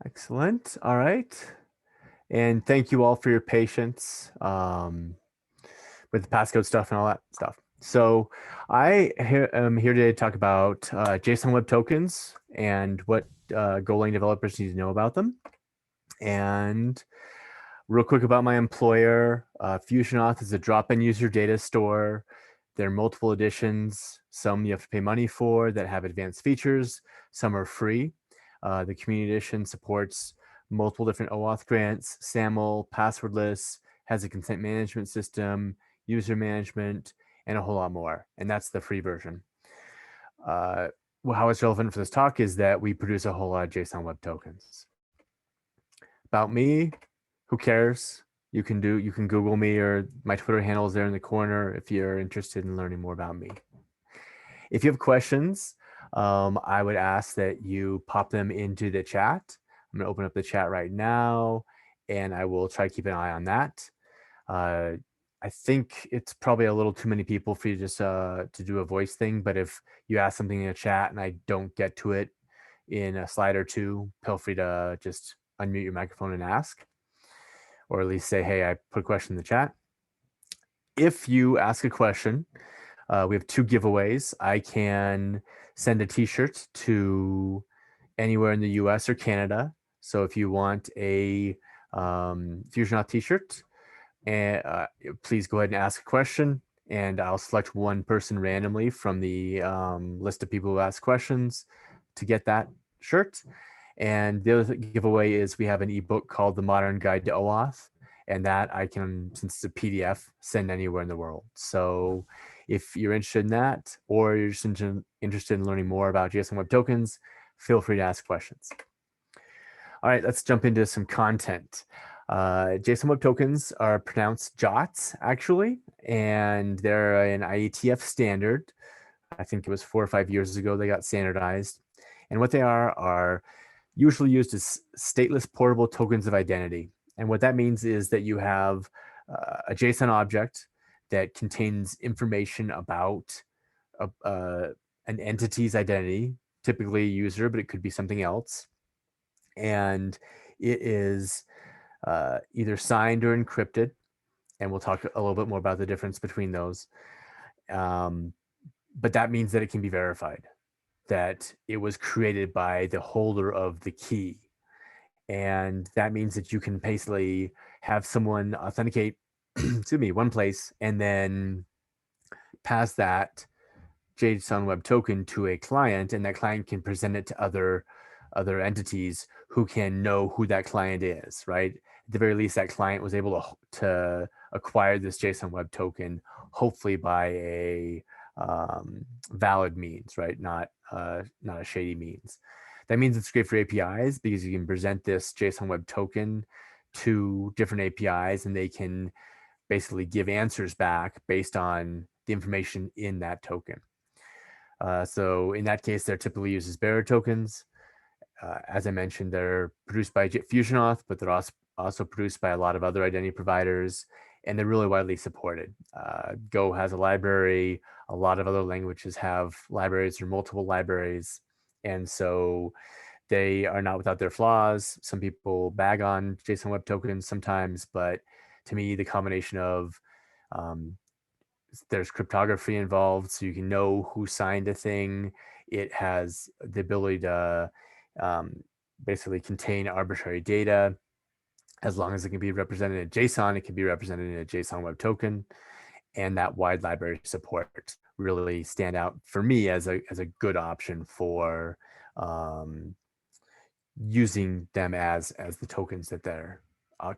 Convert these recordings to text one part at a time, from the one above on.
Excellent. All right. And thank you all for your patience with the passcode stuff and all that stuff. So am here today to talk about JSON Web Tokens and what Golang developers need to know about them. And real quick about my employer, FusionAuth is a drop-in user data store. There are multiple editions. Some you have to pay money for that have advanced features. Some are free. The community edition supports multiple different OAuth grants, SAML, passwordless, has a consent management system, user management, and a whole lot more. And that's the free version. How it's relevant for this talk is that we produce a whole lot of JSON Web Tokens. About me, who cares? You can Google me, or my Twitter handle is there in the corner if you're interested in learning more about me. If you have questions, I would ask that you pop them into the chat. I'm going to open up the chat right now, and I will try to keep an eye on that. I think it's probably a little too many people for you just to do a voice thing, but if you ask something in a chat and I don't get to it in a slide or two, feel free to just unmute your microphone and ask, or at least say, hey, I put a question in the chat. If you ask a question, we have two giveaways. I can send a t-shirt to anywhere in the US or Canada. So if you want a FusionAuth t-shirt, and please go ahead and ask a question, and I'll select one person randomly from the list of people who ask questions to get that shirt. And the other giveaway is we have an ebook called The Modern Guide to OAuth, and that I can, since it's a PDF, send anywhere in the world. So if you're interested in that, or you're just interested in learning more about JSON Web Tokens, feel free to ask questions. All right, let's jump into some content. JSON Web Tokens are pronounced JWTs, actually, and they're an IETF standard. I think it was 4 or 5 years ago they got standardized. And what they are usually used as stateless portable tokens of identity. And what that means is that you have a JSON object that contains information about an entity's identity, typically a user, but it could be something else. And it is either signed or encrypted. And we'll talk a little bit more about the difference between those. But that means that it can be verified, that it was created by the holder of the key. And that means that you can basically have someone authenticate, excuse me, one place, and then pass that JSON Web Token to a client, and that client can present it to other entities who can know who that client is, right? At the very least, that client was able to acquire this JSON Web Token, hopefully by a valid means, right? Not a shady means. That means it's great for APIs because you can present this JSON Web Token to different APIs, and they can basically give answers back based on the information in that token. So in that case, they're typically used as bearer tokens. As I mentioned, they're produced by FusionAuth, but they're also produced by a lot of other identity providers, and they're really widely supported. Go has a library. A lot of other languages have libraries or multiple libraries. And so they are not without their flaws. Some people bag on JSON Web Tokens sometimes, but to me, the combination of there's cryptography involved, so you can know who signed a thing. It has the ability to basically contain arbitrary data. As long as it can be represented in JSON, it can be represented in a JSON Web Token. And that wide library support really stand out for me as a good option for using them as the tokens that they're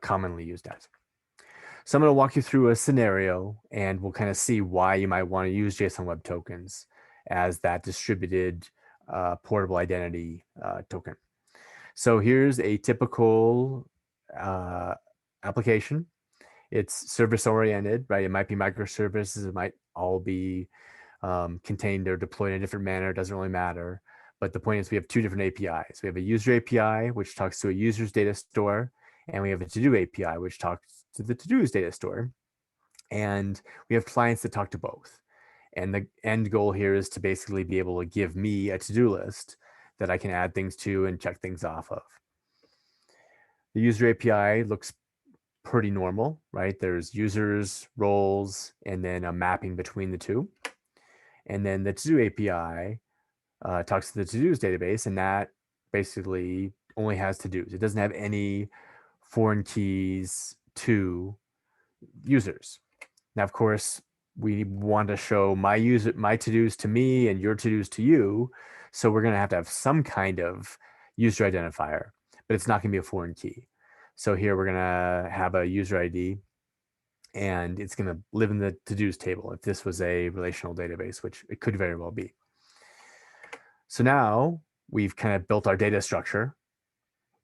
commonly used as. So I'm going to walk you through a scenario, and we'll kind of see why you might want to use JSON Web Tokens as that distributed portable identity token. So here's a typical application. It's service-oriented, right? It might be microservices. It might all be contained or deployed in a different manner. It doesn't really matter. But the point is we have two different APIs. We have a user API, which talks to a user's data store, and we have a to-do API, which talks to the to-do's data store. And we have clients that talk to both. And the end goal here is to basically be able to give me a to-do list that I can add things to and check things off of. The user API looks pretty normal, right? There's users, roles, and then a mapping between the two. And then the to-do API talks to the to-dos database, and that basically only has to-dos. It doesn't have any foreign keys to users. Now, of course, we want to show my to-dos to me and your to-dos to you. So we're going to have some kind of user identifier, but it's not going to be a foreign key. So here we're going to have a user ID, and it's going to live in the to-dos table if this was a relational database, which it could very well be. So now we've kind of built our data structure.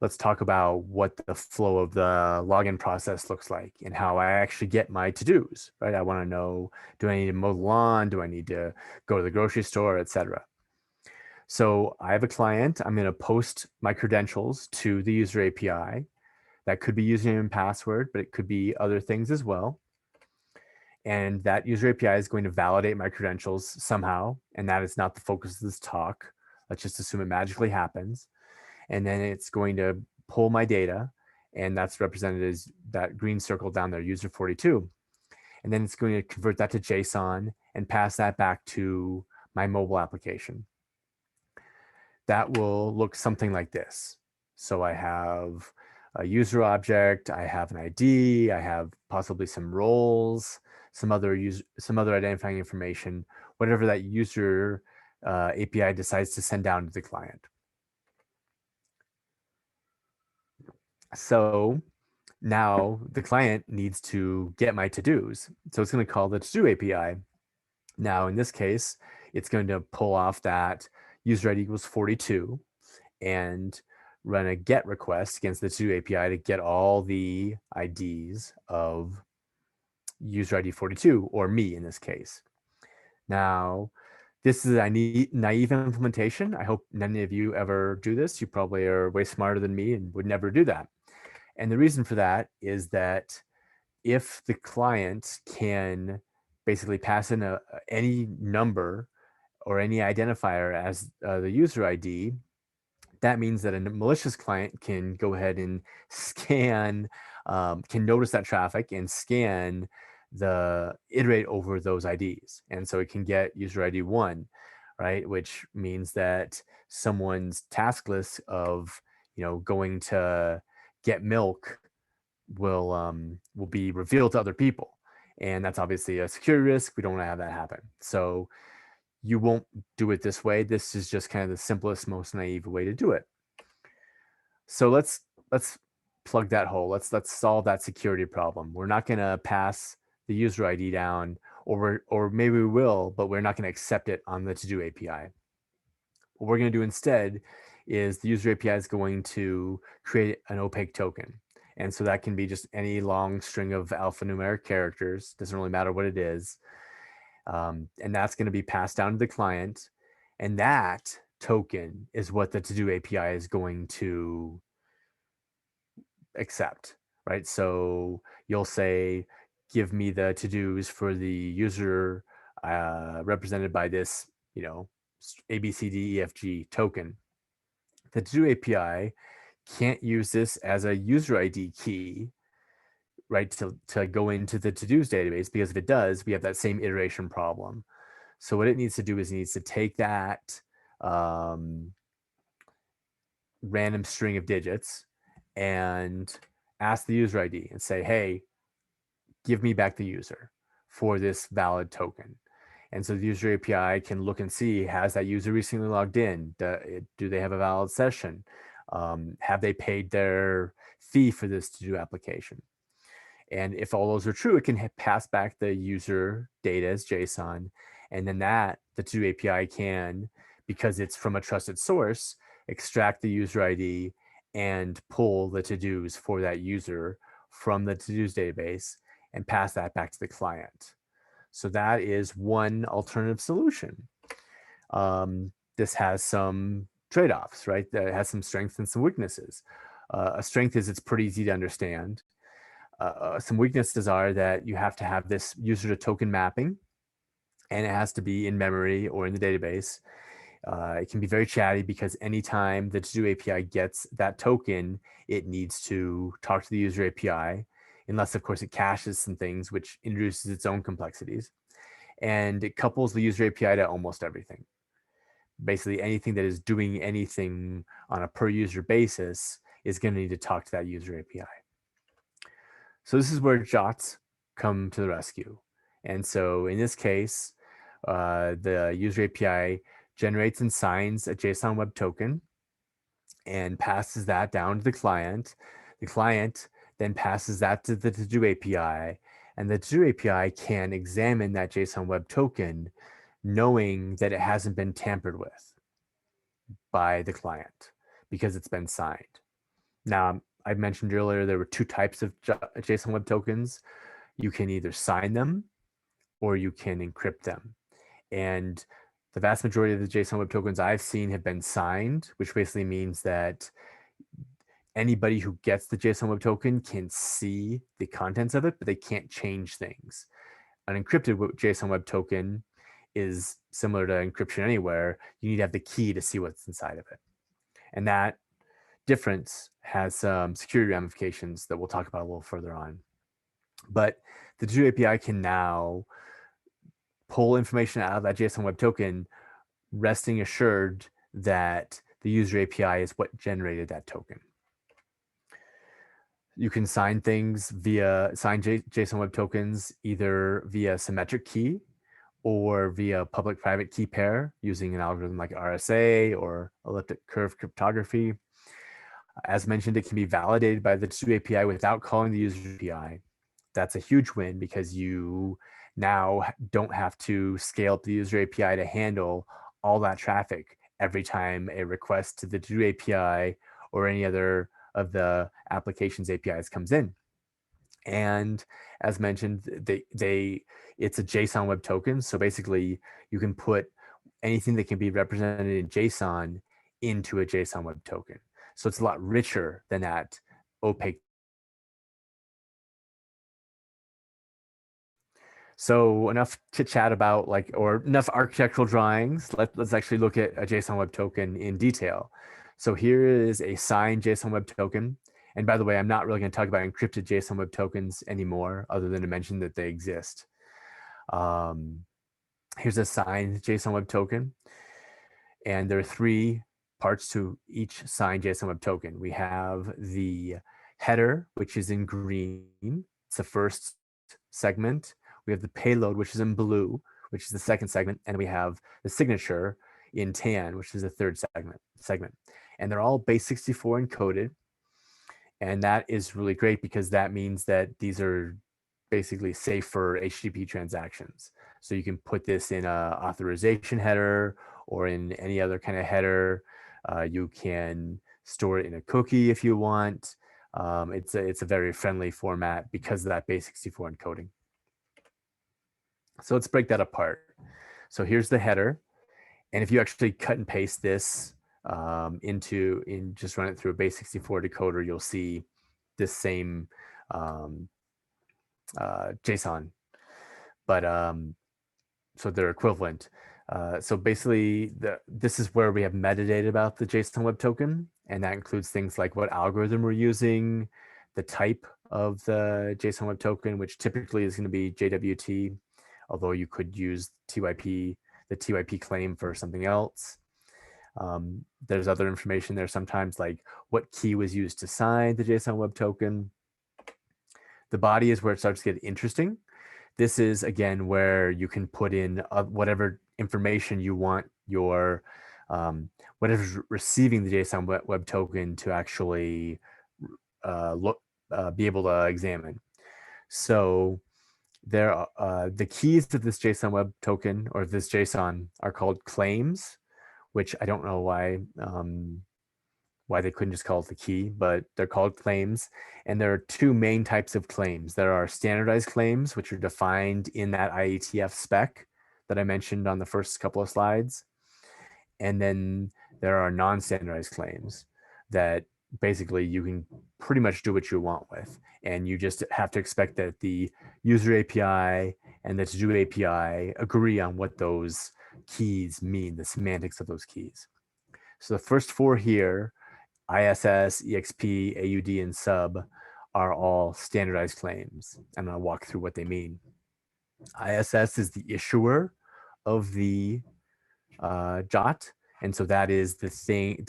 Let's talk about what the flow of the login process looks like and how I actually get my to-dos, right? I want to know, do I need to mow the lawn? Do I need to go to the grocery store, etc.? So I have a client. I'm going to post my credentials to the user API. That could be username and password, but it could be other things as well. And that user API is going to validate my credentials somehow. And that is not the focus of this talk. Let's just assume it magically happens. And then it's going to pull my data, and that's represented as that green circle down there, user 42. And then it's going to convert that to JSON and pass that back to my mobile application. That will look something like this. So I have a user object, I have an ID, I have possibly some roles, some other identifying information, whatever that user API decides to send down to the client. So now the client needs to get my to-dos. So it's going to call the to-do API. Now, in this case, it's going to pull off that user ID equals 42 and run a get request against the to-do API to get all the IDs of user ID 42, or me in this case. Now, this is a naive implementation. I hope none of you ever do this. You probably are way smarter than me and would never do that. And the reason for that is that if the client can basically pass in any number or any identifier as the user ID, that means that a malicious client can go ahead and scan, can notice that traffic and scan iterate over those IDs. And so it can get user ID 1, right? Which means that someone's task list of, going to get milk will be revealed to other people. And that's obviously a security risk. We don't want to have that happen. So you won't do it this way. This is just kind of the simplest, most naive way to do it. So let's plug that hole. Let's solve that security problem. We're not going to pass the user ID down, or maybe we will, but we're not going to accept it on the to-do API. What we're going to do instead is the user API is going to create an opaque token. And so that can be just any long string of alphanumeric characters. Doesn't really matter what it is. And that's going to be passed down to the client. And that token is what the to-do API is going to accept, right? So you'll say, give me the to-dos for the user represented by this, ABCDEFG token. The to-do API can't use this as a user ID key, right, to go into the to-dos database, because if it does, we have that same iteration problem. So what it needs to do is it needs to take that random string of digits and ask the user ID and say, hey, give me back the user for this valid token. And so the user API can look and see, has that user recently logged in? Do they have a valid session? Have they paid their fee for this to-do application? And if all those are true, it can pass back the user data as JSON. And then the to-do API can, because it's from a trusted source, extract the user ID and pull the to-dos for that user from the to-dos database and pass that back to the client. So that is one alternative solution. This has some trade-offs, right? That has some strengths and some weaknesses. A strength is it's pretty easy to understand. Some weaknesses are that you have to have this user to token mapping, and it has to be in memory or in the database. It can be very chatty because anytime the to-do API gets that token, it needs to talk to the user API, unless of course it caches some things, which introduces its own complexities. And it couples the user API to almost everything. Basically anything that is doing anything on a per user basis is going to need to talk to that user API. So this is where JWTs come to the rescue. And so in this case, the user API generates and signs a JSON web token and passes that down to the client. The client then passes that to the to-do API, and the to-do API can examine that JSON web token knowing that it hasn't been tampered with by the client because it's been signed. Now, I mentioned earlier there were two types of JSON web tokens. You can either sign them or you can encrypt them. And the vast majority of the JSON web tokens I've seen have been signed, which basically means that anybody who gets the JSON web token can see the contents of it, but they can't change things. An encrypted JSON web token is similar to encryption anywhere. You need to have the key to see what's inside of it. And that difference has some security ramifications that we'll talk about a little further on. But the to-do API can now pull information out of that JSON web token, resting assured that the user API is what generated that token. You can sign things via JSON web tokens either via symmetric key or via public-private key pair using an algorithm like RSA or elliptic curve cryptography. As mentioned, it can be validated by the to-do API without calling the user API. That's a huge win because you now don't have to scale up the user API to handle all that traffic every time a request to the to-do API or any other of the application's APIs comes in. And as mentioned, it's a JSON web token. So basically you can put anything that can be represented in JSON into a JSON web token. So it's a lot richer than that opaque. So enough to chat about or enough architectural drawings. Let's actually look at a JSON web token in detail. So here is a signed JSON web token. And by the way, I'm not really going to talk about encrypted JSON web tokens anymore, other than to mention that they exist. Here's a signed JSON web token. And there are three parts to each signed JSON web token. We have the header, which is in green. It's the first segment. We have the payload, which is in blue, which is the second segment. And we have the signature in tan, which is the third segment. And they're all base64 encoded. And that is really great because that means that these are basically safe for HTTP transactions. So you can put this in a authorization header or in any other kind of header. You can store it in a cookie if you want. It's a very friendly format because of that base64 encoding. So let's break that apart. So here's the header. And if you actually cut and paste this just run it through a base64 decoder, you'll see this same JSON, but so they're equivalent. So basically, this is where we have metadata about the JSON web token, and that includes things like what algorithm we're using, the type of the JSON web token, which typically is going to be JWT, although you could use the TYP claim for something else. There's other information there sometimes, like what key was used to sign the JSON web token. The body is where it starts to get interesting. This is, again, where you can put in whatever information you want your whatever's receiving the JSON web token to actually be able to examine. So there are the keys to this JSON web token or this JSON are called claims, which I don't know why they couldn't just call it the key, but they're called claims. And there are two main types of claims. There are standardized claims, which are defined in that IETF spec that I mentioned on the first couple of slides. And then there are non-standardized claims that basically you can pretty much do what you want with. And you just have to expect that the user API and the to-do API agree on what those keys mean, the semantics of those keys. So the first four here, ISS, EXP, AUD, and sub, are all standardized claims. I'm going to walk through what they mean. ISS is the issuer of the JWT, and so that is the thing.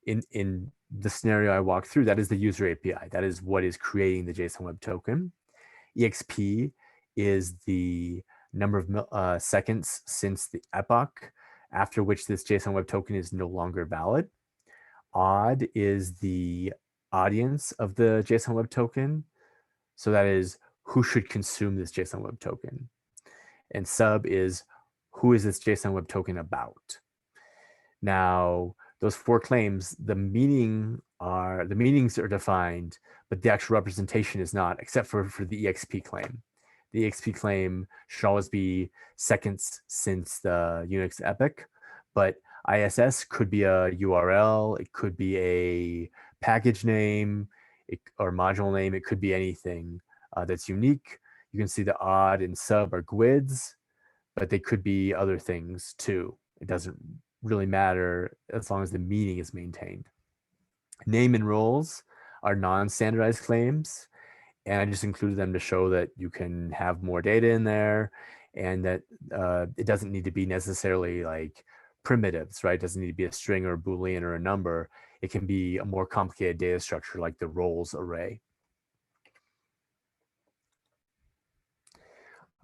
In the scenario I walked through, that is the user API. That is what is creating the JSON Web Token. EXP is the number of seconds since the epoch after which this JSON Web Token is no longer valid. Odd is the audience of the JSON Web Token. So that is who should consume this JSON Web Token. And sub is who is this JSON Web Token about. Now, those four claims, the meanings are defined, but the actual representation is not, except for the EXP claim. The EXP claim should always be seconds since the Unix epoch, but ISS could be a URL, it could be a package name, or module name, it could be anything that's unique. You can see the odd and sub are GWIDs, but they could be other things too. It doesn't really matter as long as the meaning is maintained. Name and roles are non-standardized claims, and I just included them to show that you can have more data in there, and that it doesn't need to be necessarily like primitives, right? It doesn't need to be a string or a Boolean or a number. It can be a more complicated data structure like the roles array.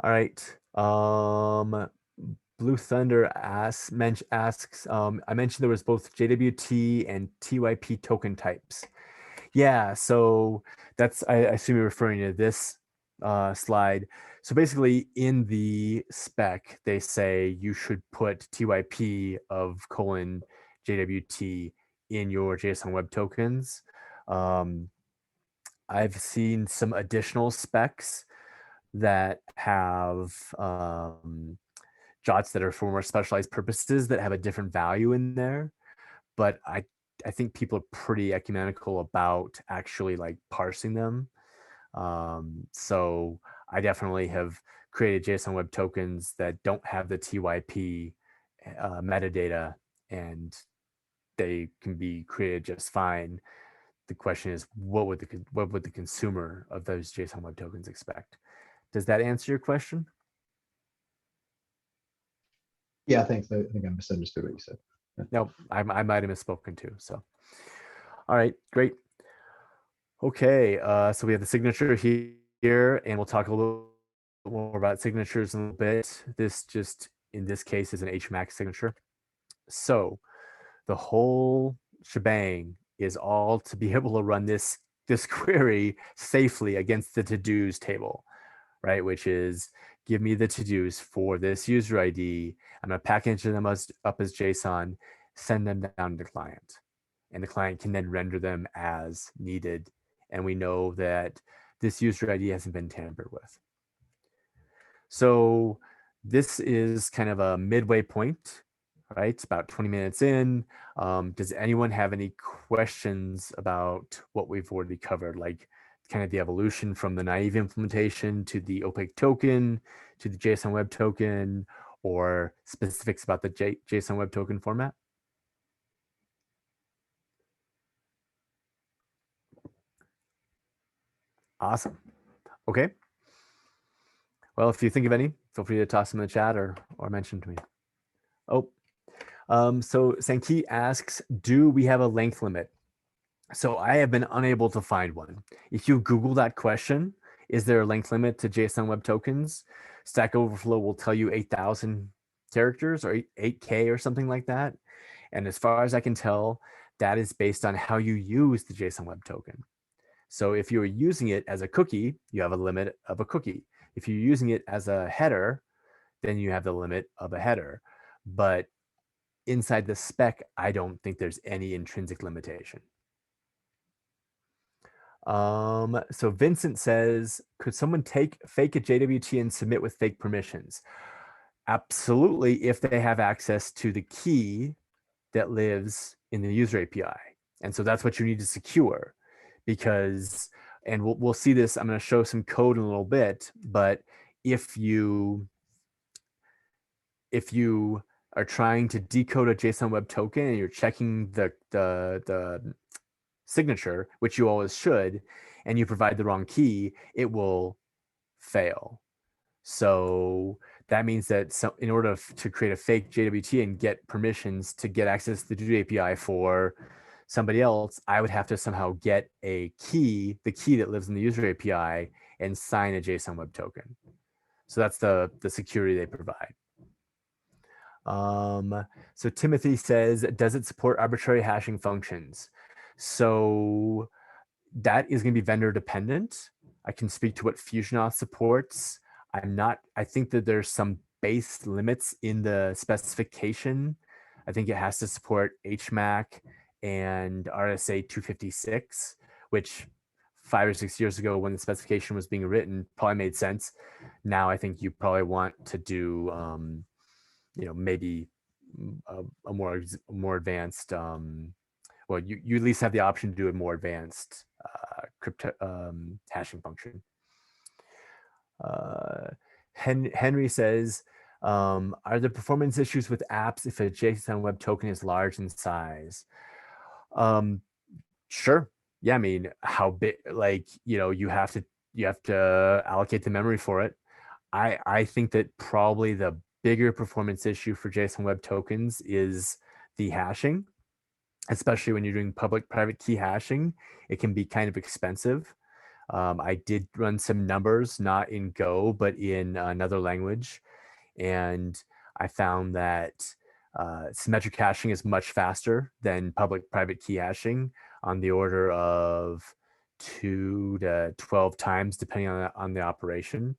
All right. Blue Thunder asks, I mentioned there was both JWT and TYP token types. Yeah, so that's, I assume you're referring to this slide. So basically in the spec, they say you should put TYP of :JWT in your JSON Web Tokens. I've seen some additional specs that have JWTs that are for more specialized purposes that have a different value in there. But I think people are pretty ecumenical about actually like parsing them. So I definitely have created JSON Web Tokens that don't have the TYP metadata, and they can be created just fine. The question is, what would the consumer of those JSON Web Tokens expect? Does that answer your question? Yeah, thanks. I think I misunderstood what you said. No, I might have misspoken too. So, all right, great. Okay, so we have the signature here, and we'll talk a little bit more about signatures in a little bit. This just, in this case, is an HMAC signature. So the whole shebang is all to be able to run this query safely against the to-dos table, right? Which is, give me the to-dos for this user ID. I'm going to package them up as JSON, send them down to the client. And the client can then render them as needed. And we know that this user ID hasn't been tampered with. So this is kind of a midway point, right? It's about 20 minutes in. Does anyone have any questions about what we've already covered? Like kind of the evolution from the naive implementation to the opaque token, to the JSON Web Token, or specifics about the JSON Web Token format? Awesome. Okay. Well, if you think of any, feel free to toss them in the chat or mention to me. Oh, so Sankey asks, do we have a length limit? So I have been unable to find one. If you Google that question, is there a length limit to JSON Web Tokens? Stack Overflow will tell you 8,000 characters or 8K or something like that. And as far as I can tell, that is based on how you use the JSON Web Token. So if you're using it as a cookie, you have a limit of a cookie. If you're using it as a header, then you have the limit of a header. But inside the spec, I don't think there's any intrinsic limitation. So Vincent says, could someone fake a JWT and submit with fake permissions? Absolutely, if they have access to the key that lives in the user API. And so that's what you need to secure, because, and we'll see this, I'm going to show some code in a little bit, but if you if you are trying to decode a JSON Web Token and you're checking the signature, which you always should, and you provide the wrong key, it will fail. So that means that in order to create a fake JWT and get permissions to get access to the Dude API for somebody else, I would have to somehow get a key, the key that lives in the user API, and sign a JSON Web Token. So that's the security they provide. So Timothy says, does it support arbitrary hashing functions? So that is going to be vendor dependent. I can speak to what Fusionoth supports. I think that there's some base limits in the specification. I think it has to support HMAC and RSA 256, which 5 or 6 years ago when the specification was being written probably made sense. Now I think you probably want to do, maybe a more advanced, well, you at least have the option to do a more advanced crypto hashing function. Henry says, are there performance issues with apps if a JSON Web Token is large in size? Sure. Yeah, I mean, how big? Like, you have to allocate the memory for it. I think that probably the bigger performance issue for JSON Web Tokens is the hashing, especially when you're doing public-private key hashing. It can be kind of expensive. I did run some numbers, not in Go, but in another language. And I found that symmetric hashing is much faster than public-private key hashing, on the order of 2 to 12 times, depending on the operation.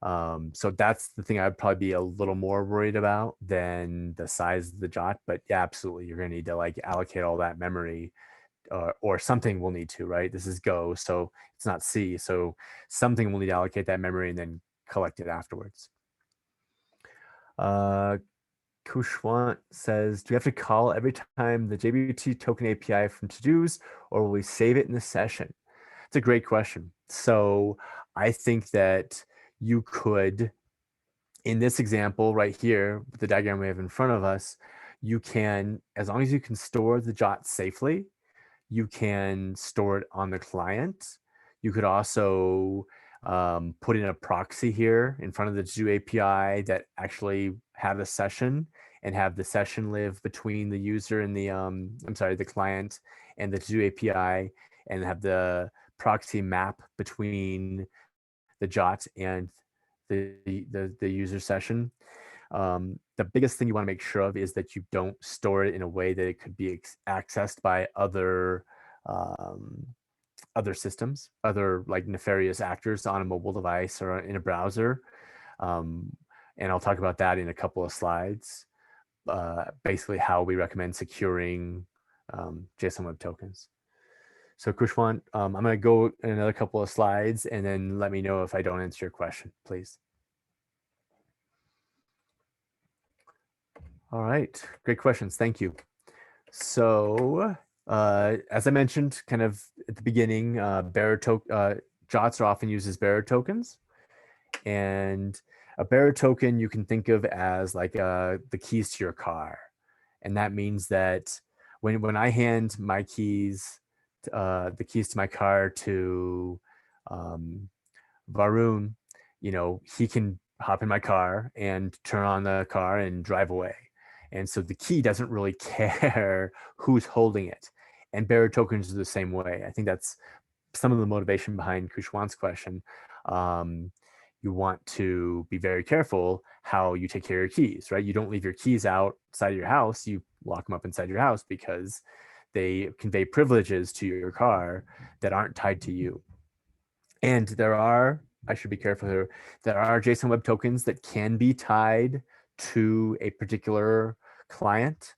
So that's the thing I'd probably be a little more worried about than the size of the JWT. But yeah, absolutely, you're going to need to like allocate all that memory, or something will need to, right? This is Go, so it's not C. So something will need to allocate that memory and then collect it afterwards. Kushwant says, do we have to call every time the JWT token API from to-dos, or will we save it in the session? It's a great question. So I think that you could, in this example right here, the diagram we have in front of us, you can, as long as you can store the JWT safely, you can store it on the client. You could also put in a proxy here in front of the to-do API that actually have a session, and have the session live between the user and the client and the to-do API, and have the proxy map between the JWT and the user session. The biggest thing you want to make sure of is that you don't store it in a way that it could be accessed by other systems, other like nefarious actors on a mobile device or in a browser. And I'll talk about that in a couple of slides. Basically how we recommend securing JSON Web Tokens. So Kushwant, I'm going to go in another couple of slides and then let me know if I don't answer your question, please. All right, great questions. Thank you. So as I mentioned kind of at the beginning, JWTs are often used as bearer tokens. And a bearer token you can think of as like the keys to your car. And that means that when I hand my keys, the keys to my car to Varun, he can hop in my car and turn on the car and drive away. And so the key doesn't really care who's holding it. And bearer tokens are the same way. I think that's some of the motivation behind Kushwant's question. You want to be very careful how you take care of your keys, right? You don't leave your keys outside of your house. You lock them up inside your house because they convey privileges to your car that aren't tied to you. And I should be careful here, there are JSON Web Tokens that can be tied to a particular client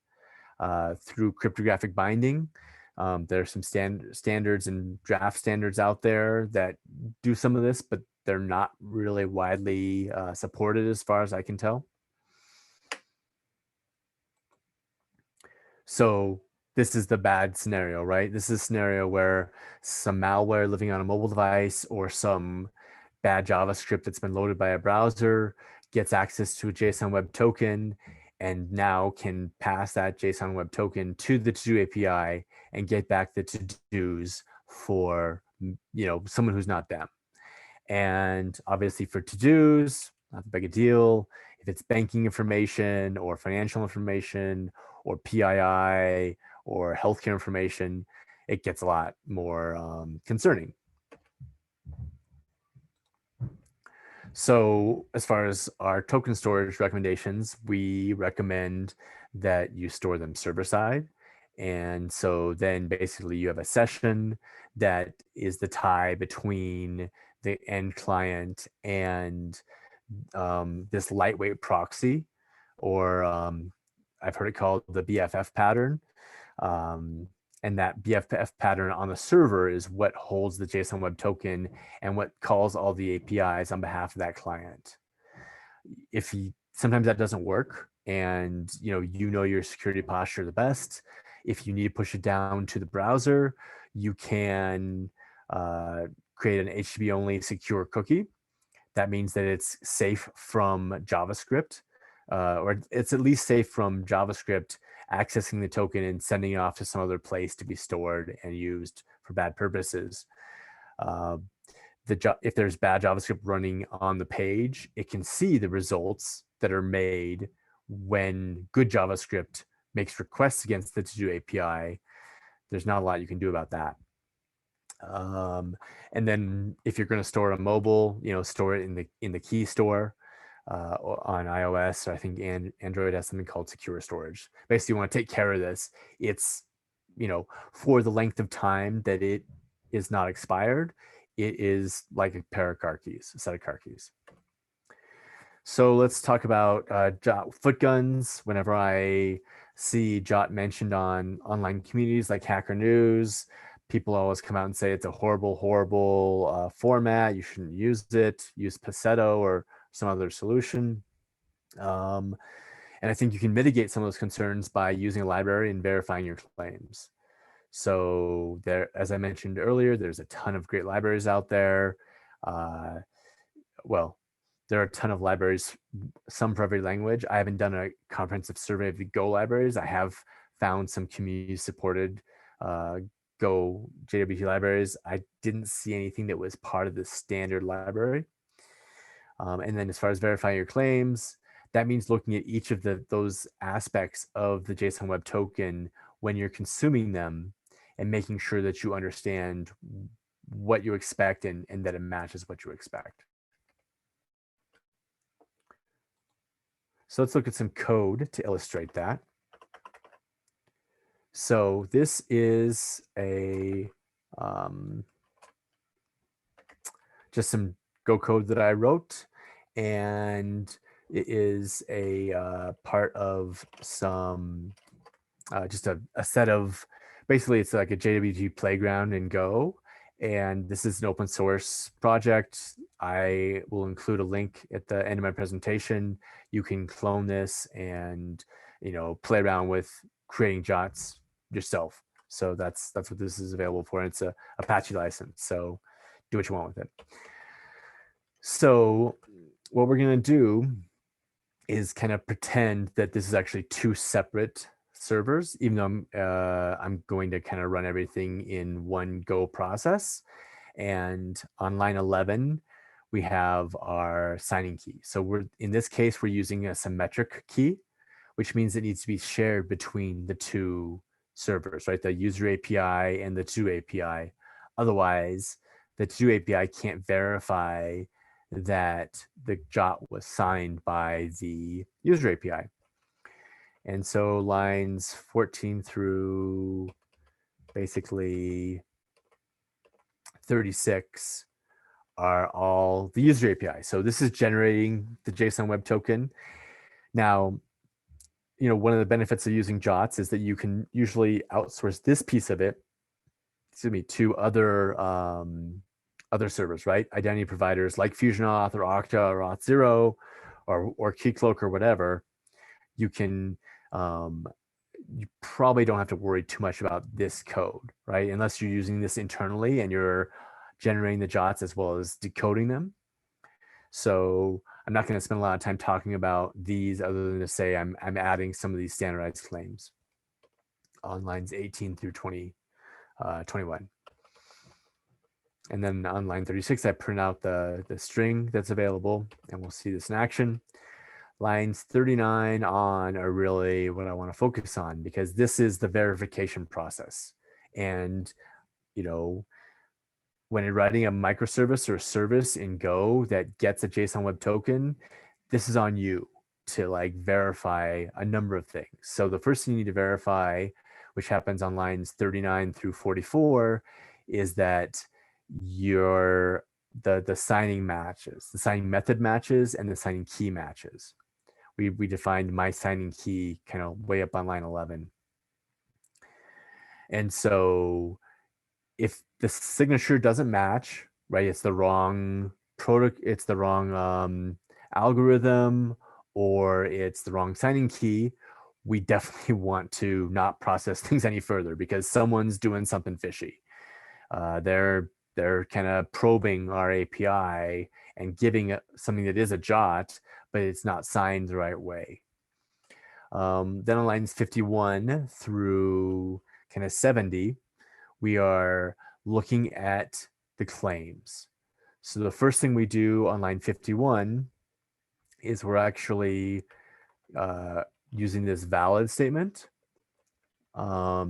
through cryptographic binding. There are some standards and draft standards out there that do some of this, but they're not really widely supported as far as I can tell. So this is the bad scenario, right? This is a scenario where some malware living on a mobile device or some bad JavaScript that's been loaded by a browser gets access to a JSON Web Token and now can pass that JSON Web Token to the to-do API and get back the to-dos for someone who's not them. And obviously for to-dos, not that big a deal. If it's banking information or financial information or PII or healthcare information, it gets a lot more concerning. So as far as our token storage recommendations, we recommend that you store them server side. And so then basically you have a session that is the tie between the end client and this lightweight proxy, or I've heard it called the BFF pattern. Um, and that BFF pattern on the server is what holds the JSON Web Token and what calls all the APIs on behalf of that client. Sometimes that doesn't work, and your security posture the best. If you need to push it down to the browser, you can create an HTTP only secure cookie. That means that it's safe from JavaScript, or it's at least safe from JavaScript accessing the token and sending it off to some other place to be stored and used for bad purposes. If there's bad JavaScript running on the page, it can see the results that are made when good JavaScript makes requests against the to-do API. There's not a lot you can do about that. And then if you're going to store a mobile, store it in the key store on iOS, or I think Android has something called secure storage. Basically, you want to take care of this. It's, for the length of time that it is not expired, it is like a pair of car keys, a set of car keys. So let's talk about JWT foot guns. Whenever I see JWT mentioned on online communities like Hacker News, people always come out and say it's a horrible, horrible format. You shouldn't use it. Use Pasetto or some other solution. And I think you can mitigate some of those concerns by using a library and verifying your claims. So there, as I mentioned earlier, there's a ton of great libraries out there. Well, there are a ton of libraries, some for every language. I haven't done a comprehensive survey of the Go libraries. I have found some community-supported Go JWT libraries. I didn't see anything that was part of the standard library. And then as far as verifying your claims, that means looking at each of those aspects of the JSON Web Token when you're consuming them and making sure that you understand what you expect and that it matches what you expect. So let's look at some code to illustrate that. So this is just some Go code that I wrote, and it is a part of some just a set of, basically it's like a JWT playground in Go, and this is an open source project. I will include a link at the end of my presentation. You can clone this and play around with creating JWTs yourself. So that's what this is available for. It's a Apache license, so do what you want with it. So what we're going to do is kind of pretend that this is actually two separate servers, even though I'm going to kind of run everything in one Go process. And on line 11, we have our signing key. So in this case, we're using a symmetric key, which means it needs to be shared between the two servers, right? The user API and the to API. Otherwise, the to API can't verify that the JWT was signed by the user API. And so lines 14 through basically 36 are all the user API. So this is generating the JSON Web Token. Now, one of the benefits of using JWTs is that you can usually outsource this piece of it, to other servers, right? Identity providers like FusionAuth or Okta or Auth0 or Keycloak or whatever. You can, you probably don't have to worry too much about this code, right? Unless you're using this internally and you're generating the JWTs as well as decoding them. So I'm not going to spend a lot of time talking about these other than to say I'm adding some of these standardized claims on lines 18 through 21. And then on line 36, I print out the string that's available, and we'll see this in action. Lines 39 on are really what I want to focus on, because this is the verification process. And, you know, when you're writing a microservice or a service in Go that gets a JSON Web Token, this is on you to like verify a number of things. So the first thing you need to verify, which happens on lines 39 through 44, is that your the signing matches, the signing method matches, and the signing key matches. We defined my signing key kind of way up on line 11. And so if the signature doesn't match, right, it's the wrong product, it's the wrong algorithm, or it's the wrong signing key, we definitely want to not process things any further, because someone's doing something fishy. They're kind of probing our API and giving it something that is a JWT, but it's not signed the right way. Then on lines 51 through kind of 70, we are looking at the claims. So the first thing we do on line 51 is we're actually using this valid statement, or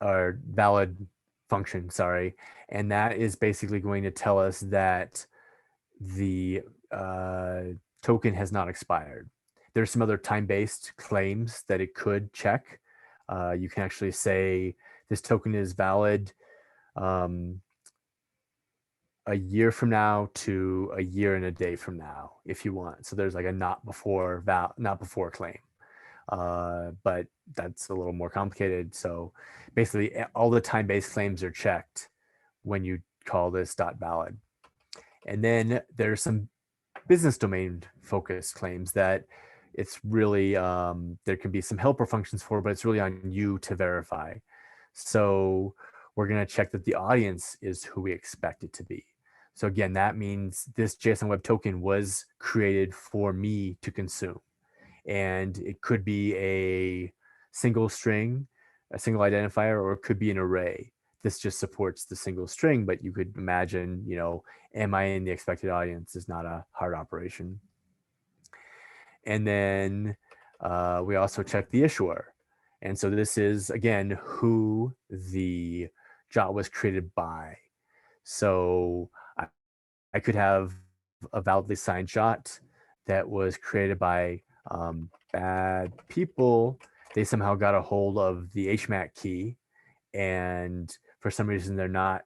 valid function, sorry. And that is basically going to tell us that the token has not expired. There's some other time-based claims that it could check. You can actually say this token is valid a year from now to a year and a day from now, if you want. So there's like a not before claim, but that's a little more complicated. So basically, all the time-based claims are checked when you call this .valid. And then there's some business domain focused claims that it's really there can be some helper functions for, but it's really on you to verify. So we're going to check that the audience is who we expect it to be. So again, that means this JSON Web Token was created for me to consume. And it could be a single string, a single identifier, or it could be an array. This just supports the single string, but you could imagine, you know, am I in the expected audience is not a hard operation. And then we also check the issuer. And so this is, again, who the JWT was created by. So I could have a validly signed JWT that was created by bad people. They somehow got a hold of the HMAC key, and for some reason they're not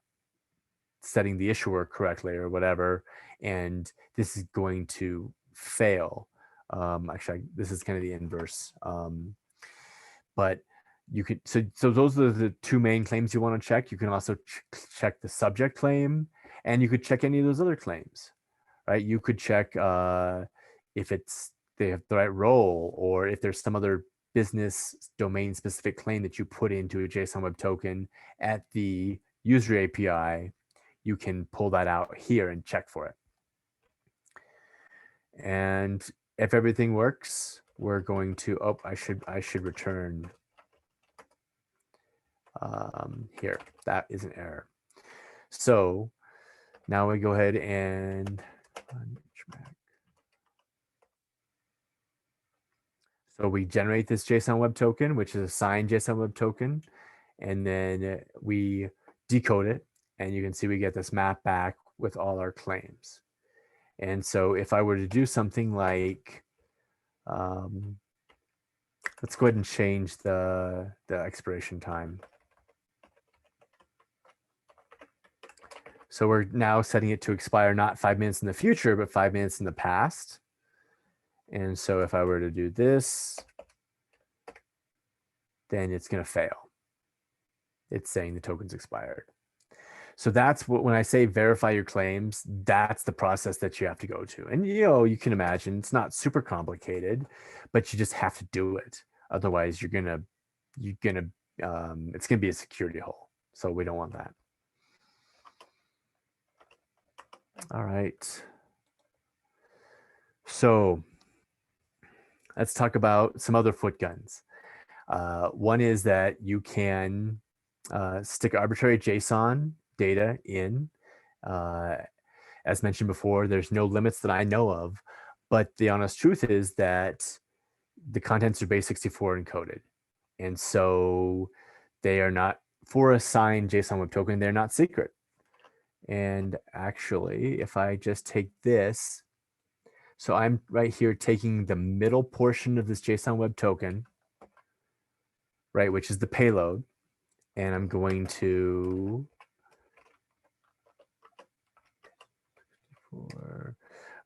setting the issuer correctly or whatever, and this is going to fail. Actually, this is kind of the inverse. But you could, so those are the two main claims you want to check. You can also check the subject claim, and you could check any of those other claims, right? You could check if they have the right role, or if there's some other business domain specific claim that you put into a JSON Web Token at the user API, you can pull that out here and check for it. And if everything works, we're going to, oh, I should return here. That is an error. So now we go ahead and so we generate this JSON Web Token, which is a signed JSON Web Token, and then we decode it, and you can see we get this map back with all our claims. And so if I were to do something like, let's go ahead and change the expiration time. So we're now setting it to expire not 5 minutes in the future, but 5 minutes in the past. And so if I were to do this, then it's going to fail. It's saying the token's expired. So that's what, when I say verify your claims, that's the process that you have to go to. And, you know, you can imagine it's not super complicated, but you just have to do it. Otherwise, it's going to be a security hole. So we don't want that. All right. So let's talk about some other foot guns. One is that you can stick arbitrary JSON data in. Uh, as mentioned before, there's no limits that I know of, but the honest truth is that the contents are base64 encoded. And so they are not, for a signed JSON Web Token, they're not secret. And actually, if I just take this, so I'm right here taking the middle portion of this JSON Web Token, right, which is the payload, and I'm going to,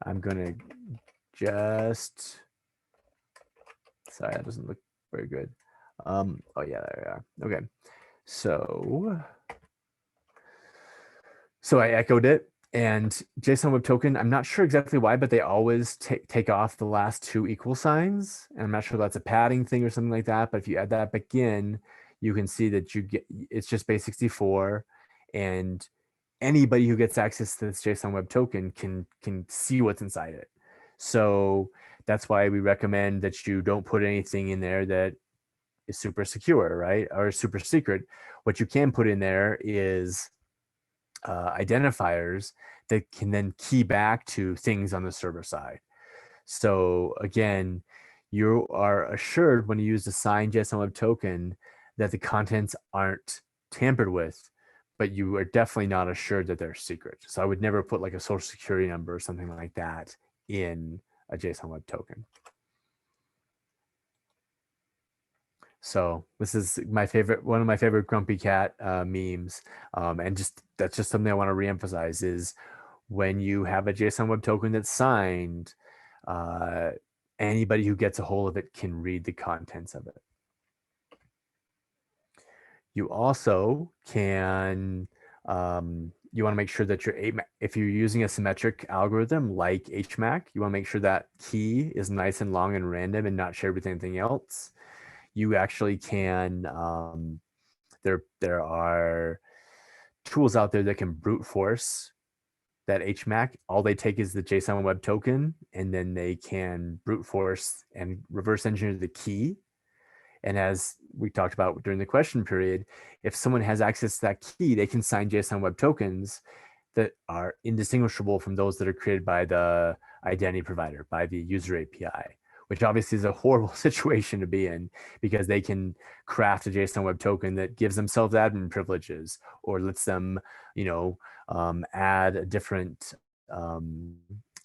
I'm going to just, sorry, that doesn't look very good. Oh yeah, there we are. Okay, so I echoed it, and JSON Web Token, I'm not sure exactly why, but they always take off the last two equal signs. And I'm not sure if that's a padding thing or something like that, but if you add that back in, you can see that you get, it's just base64, and anybody who gets access to this JSON Web Token can see what's inside it. So that's why we recommend that you don't put anything in there that is super secure, right? Or super secret. What you can put in there is identifiers that can then key back to things on the server side. So again, you are assured when you use the signed JSON Web Token that the contents aren't tampered with, but you are definitely not assured that they're secret. So I would never put like a social security number or something like that in a JSON Web Token. So this is my favorite, one of my favorite Grumpy Cat memes. And just, that's just something I want to reemphasize is when you have a JSON Web Token that's signed, anybody who gets a hold of it can read the contents of it. You also can, you want to make sure that if you're using a symmetric algorithm like HMAC, you want to make sure that key is nice and long and random and not shared with anything else. You actually can, there are tools out there that can brute force that HMAC. All they take is the JSON Web Token, and then they can brute force and reverse engineer the key. And as we talked about during the question period, if someone has access to that key, they can sign JSON Web Tokens that are indistinguishable from those that are created by the identity provider, by the user API, which obviously is a horrible situation to be in because they can craft a JSON Web Token that gives themselves admin privileges or lets them, add a different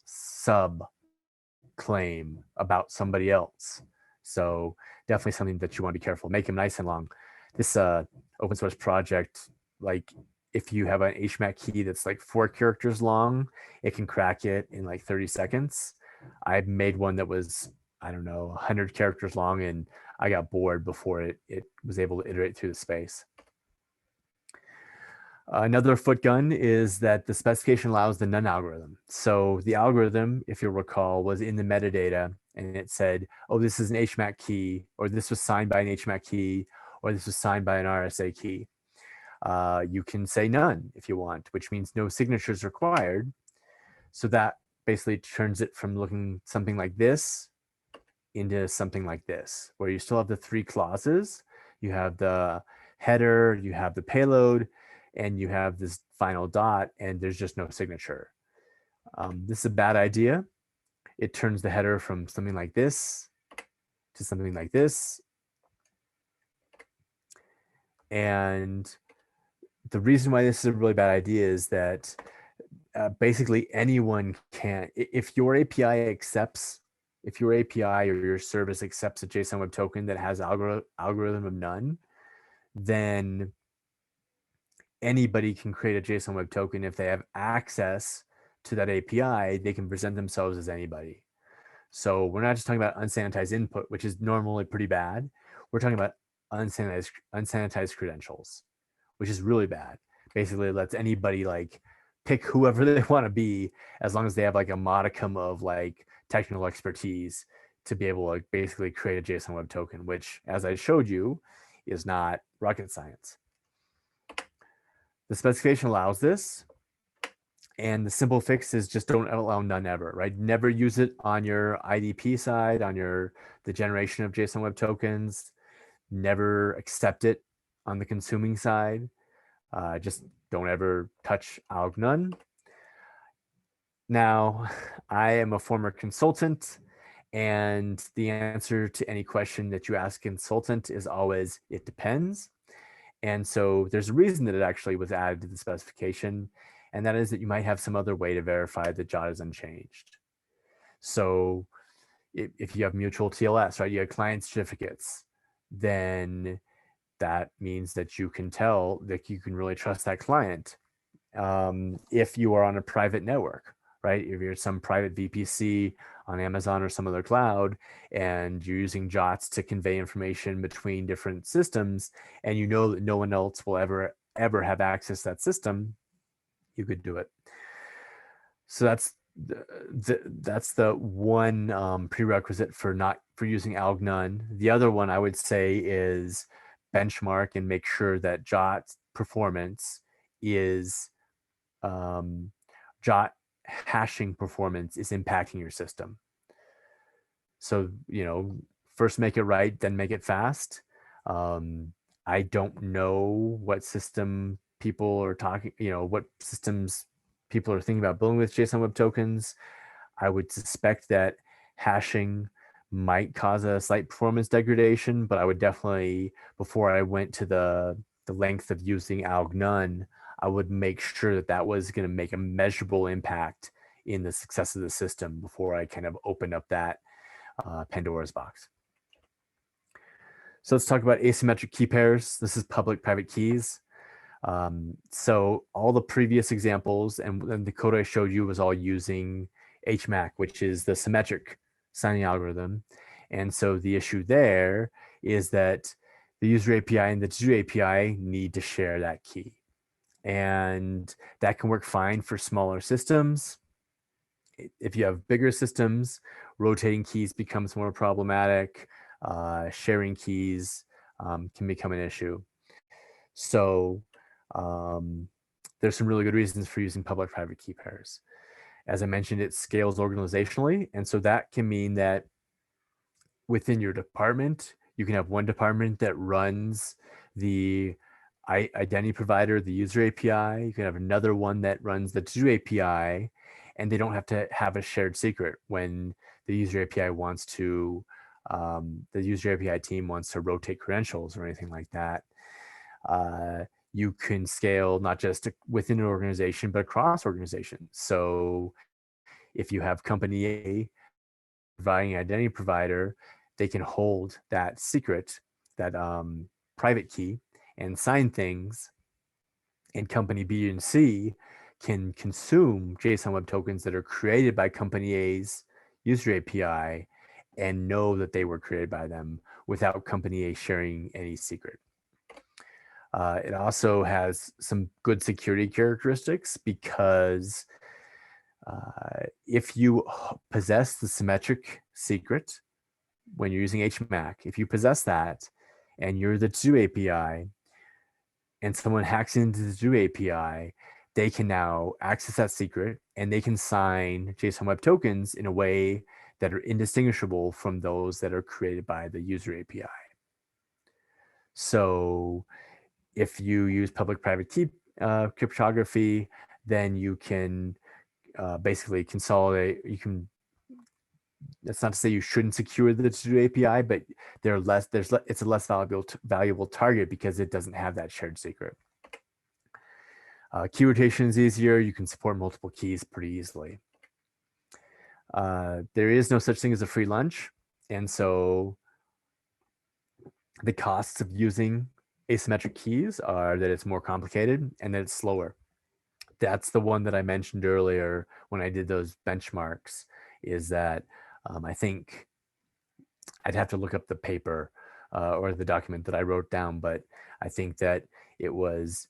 sub claim about somebody else. So definitely something that you want to be careful. Make them nice and long. This open source project, like if you have an HMAC key that's like 4 characters long, it can crack it in like 30 seconds. I made one that was, I don't know, 100 characters long, and I got bored before it was able to iterate through the space. Another foot gun is that the specification allows the none algorithm. So the algorithm, if you'll recall, was in the metadata, and it said, oh, this is an HMAC key, or this was signed by an HMAC key, or this was signed by an RSA key. You can say none if you want, which means no signatures required. So that basically turns it from looking something like this into something like this, where you still have the 3 clauses. You have the header, you have the payload, and you have this final dot, and there's just no signature. This is a bad idea. It turns the header from something like this to something like this. And the reason why this is a really bad idea is that basically anyone can, if your API or your service accepts a JSON Web Token that has algorithm of none, then anybody can create a JSON Web Token. If they have access to that API, they can present themselves as anybody. So we're not just talking about unsanitized input, which is normally pretty bad. We're talking about unsanitized credentials, which is really bad. Basically, it lets anybody like pick whoever they want to be, as long as they have like a modicum of like technical expertise to be able to like basically create a JSON Web Token, which, as I showed you, is not rocket science. The specification allows this, And the simple fix is just don't allow none ever, right? Never use it on your IDP side, on the generation of JSON Web Tokens. Never accept it on the consuming side. Just don't ever touch alg none. Now, I am a former consultant, and the answer to any question that you ask a consultant is always, it depends. And so there's a reason that it actually was added to the specification, and that is that you might have some other way to verify that JWT is unchanged. So if you have mutual TLS, right, you have client certificates, then that means that you can tell that you can really trust that client. If you are on a private network, right? If you're some private VPC on Amazon or some other cloud, and you're using JWTs to convey information between different systems, and you know that no one else will ever have access to that system, you could do it. So that's the one prerequisite for using alg none. The other one I would say is benchmark and make sure that JWT performance is JWT hashing performance is impacting your system. So, first make it right, then make it fast. I don't know what system people are talking, what systems people are thinking about building with JSON Web Tokens. I would suspect that hashing might cause a slight performance degradation, but I would definitely, before I went to the length of using alg none, I would make sure that that was going to make a measurable impact in the success of the system before I kind of opened up that Pandora's box. So let's talk about asymmetric key pairs. This is public-private keys. So all the previous examples and the code I showed you was all using HMAC, which is the symmetric signing algorithm. And so the issue there is that the user API and the to-do API need to share that key. And that can work fine for smaller systems. If you have bigger systems, rotating keys becomes more problematic. Sharing keys can become an issue. So there's some really good reasons for using public-private key pairs. As I mentioned, it scales organizationally. And so that can mean that within your department, you can have one department that runs the identity provider, the user API. You can have another one that runs the to-do API, and they don't have to have a shared secret when the user API wants to, the user API team wants to rotate credentials or anything like that. You can scale not just within an organization, but across organizations. So if you have company A providing an identity provider, they can hold that secret, that private key, and sign things. And company B and C can consume JSON Web Tokens that are created by company A's user API and know that they were created by them without company A sharing any secret. It also has some good security characteristics because if you possess the symmetric secret when you're using HMAC, if you possess that and you're the to-do API and someone hacks into the to-do API, they can now access that secret and they can sign JSON Web Tokens in a way that are indistinguishable from those that are created by the user API. So if you use public-private key cryptography, then you can basically consolidate. You can. That's not to say you shouldn't secure the to-do API, but it's a less valuable target because it doesn't have that shared secret. Key rotation is easier. You can support multiple keys pretty easily. There is no such thing as a free lunch, and so the costs of using asymmetric keys are that it's more complicated and that it's slower. That's the one that I mentioned earlier when I did those benchmarks, is that I think I'd have to look up the paper or the document that I wrote down, but I think that it was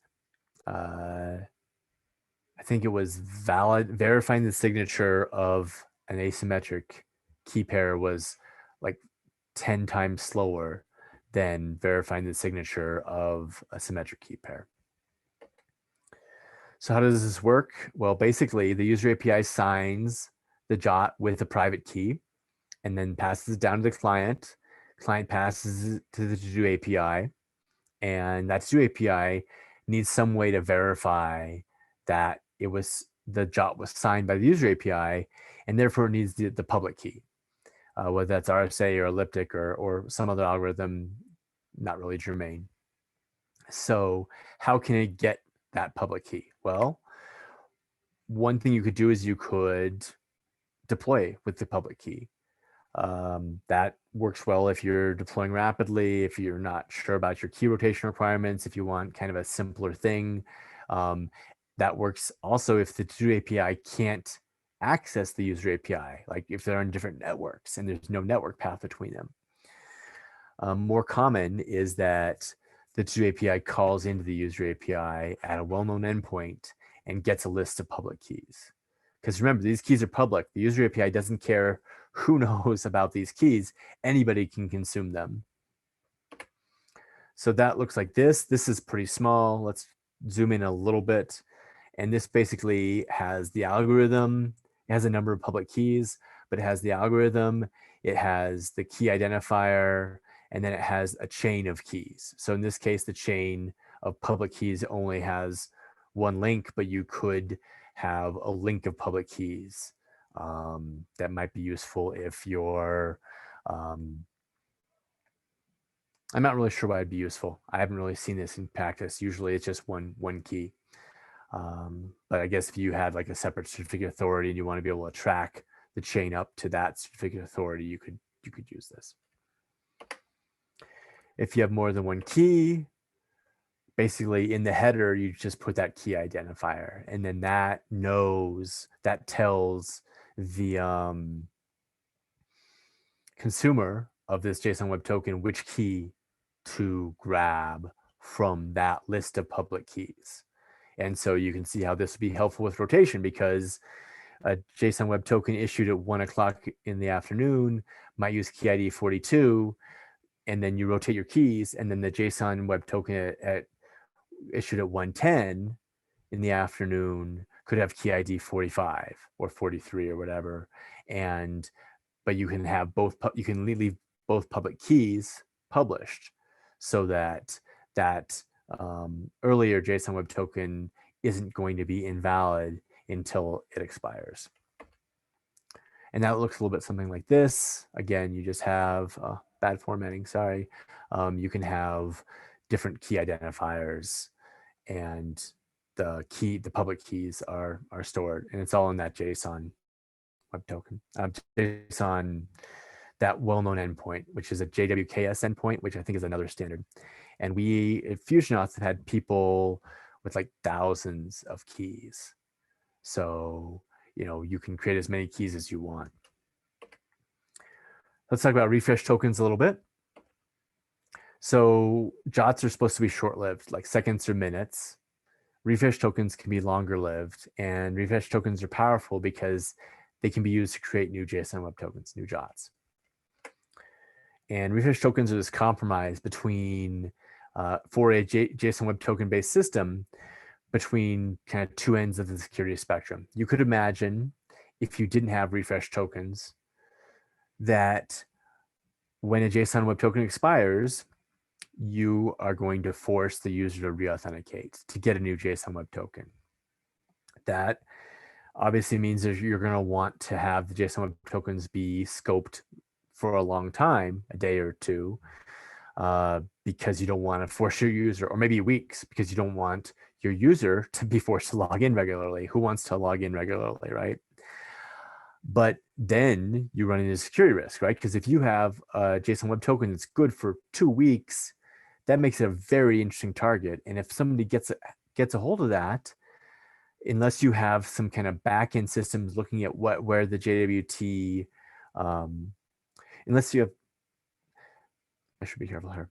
verifying the signature of an asymmetric key pair was like 10 times slower than verifying the signature of a symmetric key pair. So how does this work? Well, basically the user API signs the JWT with a private key and then passes it down to the client. Client passes it to the to-do API, and that to-do API needs some way to verify that the JWT was signed by the user API, and therefore it needs the public key, whether that's RSA or elliptic or some other algorithm, not really germane. So how can it get that public key? Well, one thing you could do is you could deploy with the public key. That works well if you're deploying rapidly, if you're not sure about your key rotation requirements, if you want kind of a simpler thing. That works also if the to-do API can't access the user API, like if they're on different networks and there's no network path between them. More common is that the to-do API calls into the user API at a well-known endpoint and gets a list of public keys. Because remember, these keys are public. The user API doesn't care who knows about these keys. Anybody can consume them. So that looks like this. This is pretty small. Let's zoom in a little bit. And this basically has the algorithm. It has a number of public keys, but it has the algorithm. It has the key identifier, and then it has a chain of keys. So in this case, the chain of public keys only has one link, but you could have a link of public keys. That might be useful if you're, I'm not really sure why it'd be useful. I haven't really seen this in practice. Usually it's just one key. But I guess if you had like a separate certificate authority and you want to be able to track the chain up to that certificate authority, you could use this. If you have more than one key, basically in the header, you just put that key identifier, and then that tells the consumer of this JSON Web Token which key to grab from that list of public keys. And so you can see how this would be helpful with rotation, because a JSON Web Token issued at 1 o'clock in the afternoon might use key ID 42, and then you rotate your keys, and then the JSON Web Token issued at 1:10 in the afternoon could have key ID 45 or 43 or whatever. But you can have both, you can leave both public keys published so that earlier JSON Web Token isn't going to be invalid until it expires. And that looks a little bit something like this. Again, you just have bad formatting, sorry. You can have different key identifiers, and the public keys are stored, and it's all in that JSON Web Token. JSON, that well-known endpoint, which is a JWTs endpoint, which I think is another standard. And we at Fusionauts have had people with like thousands of keys. So, you can create as many keys as you want. Let's talk about refresh tokens a little bit. So JWTs are supposed to be short-lived, like seconds or minutes. Refresh tokens can be longer-lived, and refresh tokens are powerful because they can be used to create new JSON Web Tokens, new JWTs. And refresh tokens are this compromise between, for a JSON Web Token-based system, between kind of two ends of the security spectrum. You could imagine, if you didn't have refresh tokens, that when a JSON Web Token expires, you are going to force the user to re-authenticate to get a new JSON Web Token. That obviously means that you're going to want to have the JSON Web Tokens be scoped for a long time, a day or two, because you don't want to force your user, or maybe weeks, because you don't want your user to be forced to log in regularly. Who wants to log in regularly, right? But then you run into security risk, right? Because if you have a JSON Web Token that's good for 2 weeks, that makes it a very interesting target. And if somebody gets a hold of that, unless you have some kind of backend systems looking at where the JWT, unless you have, I should be careful here.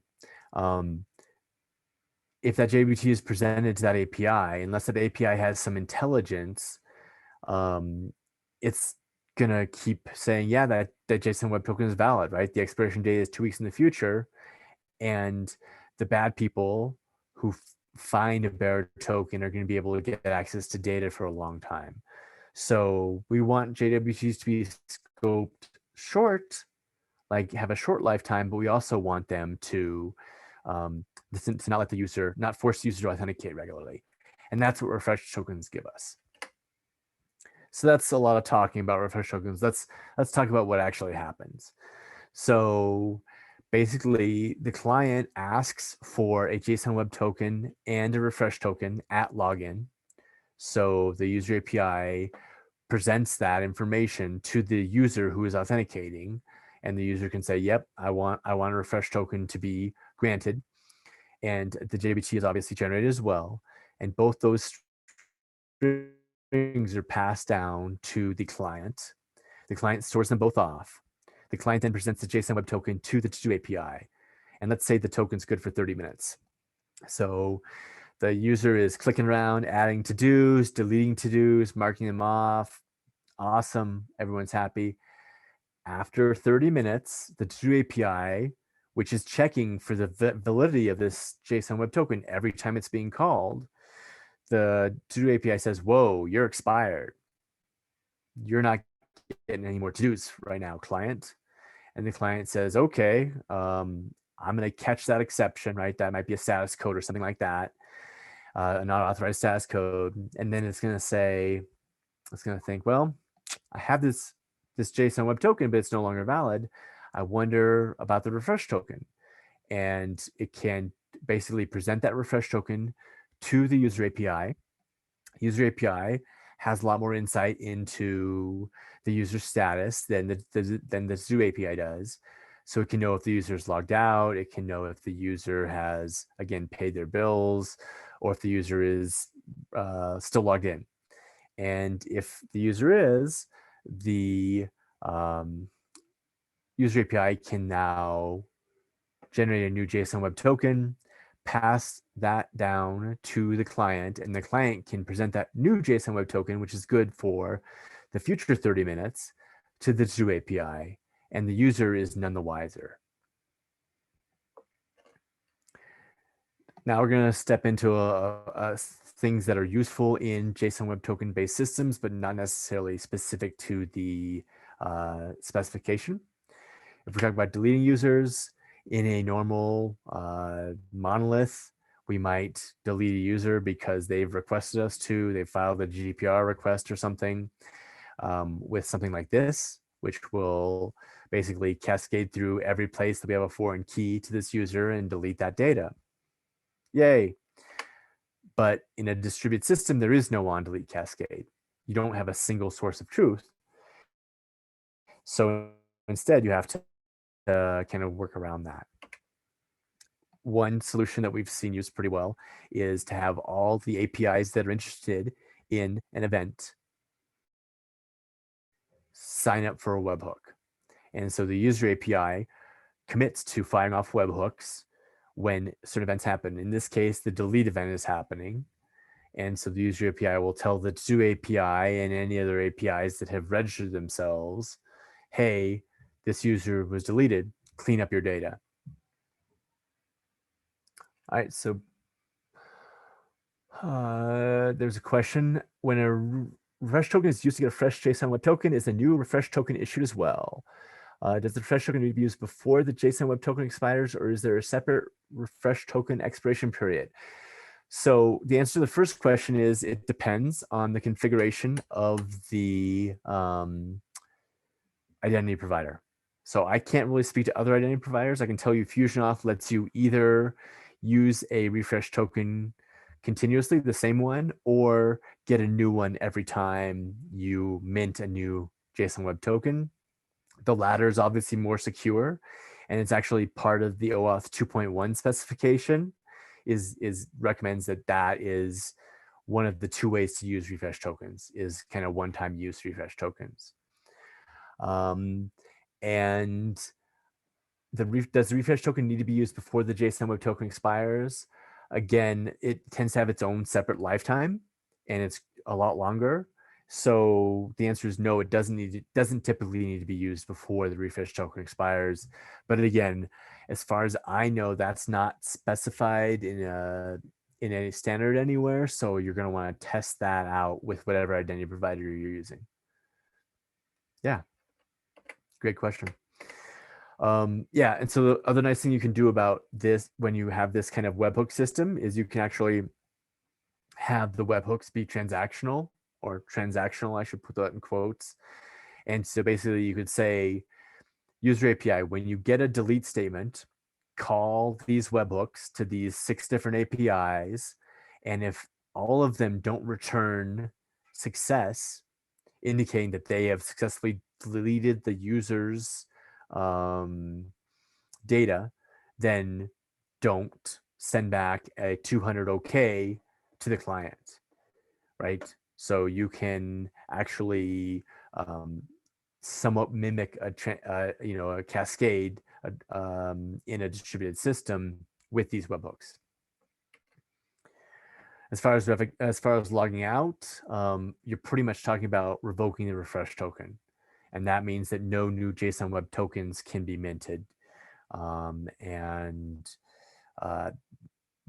If that JWT is presented to that API, unless that API has some intelligence, it's gonna keep saying, yeah, that JSON Web Token is valid, right? The expiration date is 2 weeks in the future, and the bad people who find a bearer token are going to be able to get access to data for a long time. So we want JWTs to be scoped short, like have a short lifetime, but we also want them to not let the user, not force the user to authenticate regularly. And that's what refresh tokens give us. So that's a lot of talking about refresh tokens. Let's talk about what actually happens. So basically, the client asks for a JSON Web Token and a refresh token at login. So the user API presents that information to the user who is authenticating, and the user can say, "Yep, I want a refresh token to be granted," and the JWT is obviously generated as well, and both those strings are passed down to the client. The client stores them both off. The client then presents the JSON Web Token to the to-do API, and let's say the token's good for 30 minutes. So the user is clicking around, adding to-dos, deleting to-dos, marking them off. Awesome, everyone's happy. After 30 minutes, the to-do API, which is checking for the validity of this JSON Web Token every time it's being called, the to-do API says, "Whoa, you're expired. You're not getting any more to-dos right now, client." And the client says, "Okay, I'm going to catch that exception, right? That might be a status code or something like that, a not authorized status code." And then it's going to say, it's going to think, "Well, I have this JSON Web Token, but it's no longer valid. I wonder about the refresh token." And it can basically present that refresh token to the user API. User API has a lot more insight into the user status than the Zoo API does. So it can know if the user is logged out. It can know if the user has, again, paid their bills, or if the user is still logged in. And if the user is, the user API can now generate a new JSON Web Token, pass that down to the client, and the client can present that new JSON Web Token, which is good for the future 30 minutes, to the to-do API, and the user is none the wiser. Now we're going to step into things that are useful in JSON Web Token based systems, but not necessarily specific to the specification. If we're talking about deleting users in a normal monolith, we might delete a user because they've requested us to, they've filed a GDPR request or something. With something like this, which will basically cascade through every place that we have a foreign key to this user and delete that data. Yay. But in a distributed system, there is no on-delete cascade. You don't have a single source of truth. So instead, you have to kind of work around that. One solution that we've seen used pretty well is to have all the APIs that are interested in an event sign up for a webhook. And so the user API commits to firing off webhooks when certain events happen. In this case, the delete event is happening. And so the user API will tell the to API and any other APIs that have registered themselves, "Hey, this user was deleted, clean up your data." All right, so there's a question. When a refresh token is used to get a fresh JSON Web Token, is a new refresh token issued as well? Does the refresh token need to be used before the JSON Web Token expires, or is there a separate refresh token expiration period? So the answer to the first question is it depends on the configuration of the identity provider. So I can't really speak to other identity providers. I can tell you FusionAuth lets you either use a refresh token continuously, the same one, or get a new one every time you mint a new JSON Web Token. The latter is obviously more secure, and it's actually part of the OAuth 2.1 specification is recommends that is one of the two ways to use refresh tokens, is kind of one-time use refresh tokens. And does the refresh token need to be used before the JSON Web Token expires? Again, it tends to have its own separate lifetime, and it's a lot longer. So the answer is no, it doesn't typically need to be used before the refresh token expires. But again, as far as I know, that's not specified in in any standard anywhere. So you're going to want to test that out with whatever identity provider you're using. Yeah, great question. Yeah, and so the other nice thing you can do about this when you have this kind of webhook system is you can actually have the webhooks be transactional, or transactional, I should put that in quotes. And so basically you could say, user API, when you get a delete statement, call these webhooks to these 6 different APIs. And if all of them don't return success, indicating that they have successfully deleted the user's data, then don't send back a 200 OK to the client, right? So you can actually somewhat mimic a cascade in a distributed system with these webhooks. As far as logging out, you're pretty much talking about revoking the refresh token, and that means that no new JSON Web Tokens can be minted.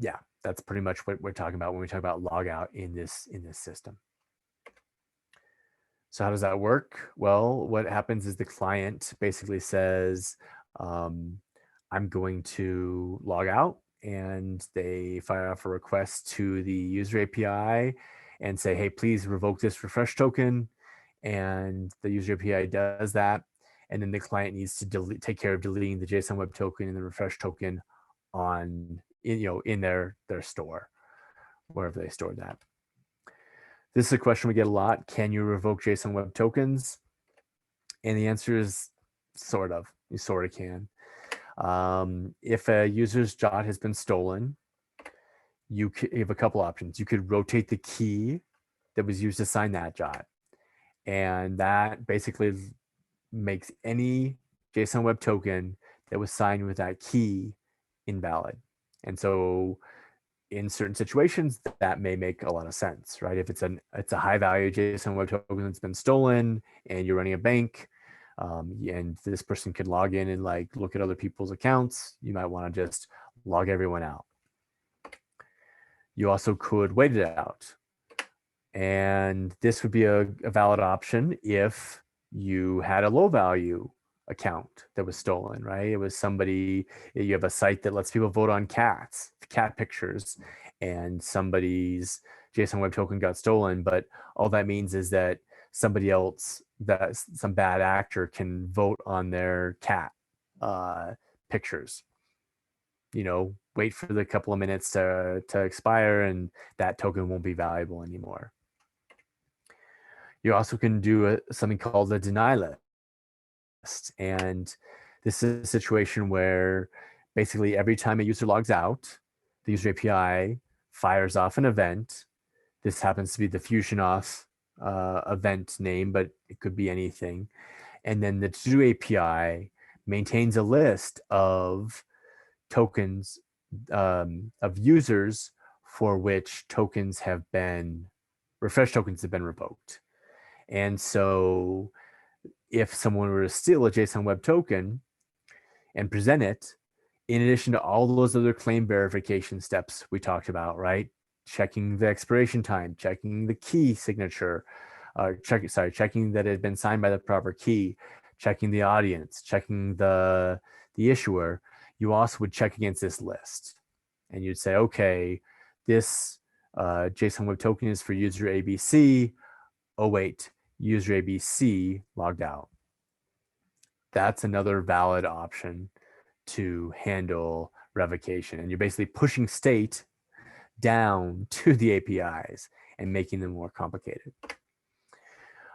Yeah, that's pretty much what we're talking about when we talk about logout in this system. So how does that work? Well, what happens is the client basically says, I'm going to log out, and they fire off a request to the user API and say, hey, please revoke this refresh token. And the user API does that. And then the client needs to take care of deleting the JSON Web Token and the refresh token in their store, wherever they store that. This is a question we get a lot. Can you revoke JSON Web Tokens? And the answer is sort of. You sort of can. If a user's JWT has been stolen, you have a couple options. You could rotate the key that was used to sign that JWT. And that basically makes any JSON Web Token that was signed with that key invalid. And so in certain situations, that may make a lot of sense, right? If it's a high value JSON Web Token that's been stolen and you're running a bank, and this person could log in and like look at other people's accounts, you might want to just log everyone out. You also could wait it out. And this would be a valid option if you had a low value account that was stolen, right? It was somebody, you have a site that lets people vote on cat pictures, and somebody's JSON Web Token got stolen, but all that means is that somebody else, that some bad actor can vote on their cat pictures. Wait for the couple of minutes to expire, and that token won't be valuable anymore. You also can do something called a deny list. And this is a situation where basically every time a user logs out, the user API fires off an event. This happens to be the fusion auth event name, but it could be anything. And then the to-do API maintains a list of tokens, of users for which refresh tokens have been revoked. And so if someone were to steal a JSON Web Token and present it, in addition to all those other claim verification steps we talked about, right? Checking the expiration time, checking the key signature, checking that it had been signed by the proper key, checking the audience, checking the issuer, you also would check against this list. And you'd say, okay, this JSON Web Token is for user ABC. Oh, wait, user ABC logged out. That's another valid option to handle revocation. And you're basically pushing state down to the APIs and making them more complicated.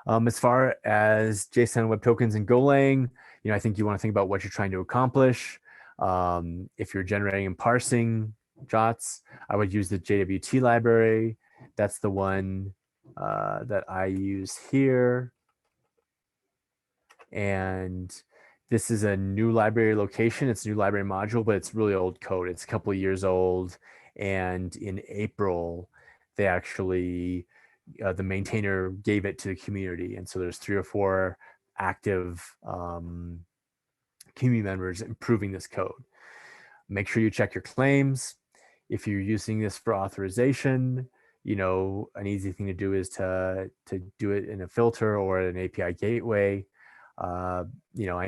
As far as JSON Web Tokens and Golang, I think you want to think about what you're trying to accomplish. If you're generating and parsing JWTs, I would use the JWT library. That's the one that I use here. And this is a new library location. It's a new library module, but it's really old code. It's a couple of years old. And in April, they actually, the maintainer gave it to the community. And so there's 3 or 4 active community members improving this code. Make sure you check your claims. if you're using this for authorization, an easy thing to do is to do it in a filter or an API gateway. I